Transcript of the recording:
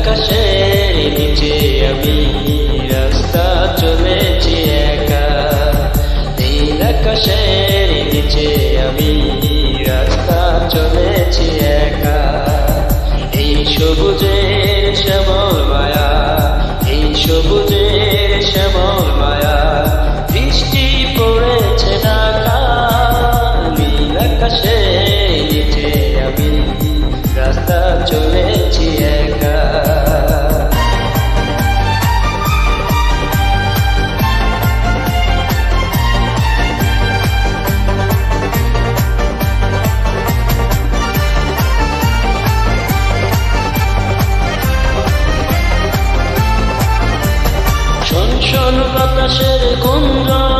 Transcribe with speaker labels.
Speaker 1: আকাশের নিচে আমি রাস্তা চলেছি একা, নীল আকাশের নিচে আমি রাস্তা চলেছি একা। এই সবুজের শ্যামল মায়া, এই সবুজের শ্যামল মায়া, বৃষ্টি পড়েছে না নীল আকাশের নিচে আমি রাস্তা চলেছি একা। শোন শোন বাতাসের গুঞ্জন,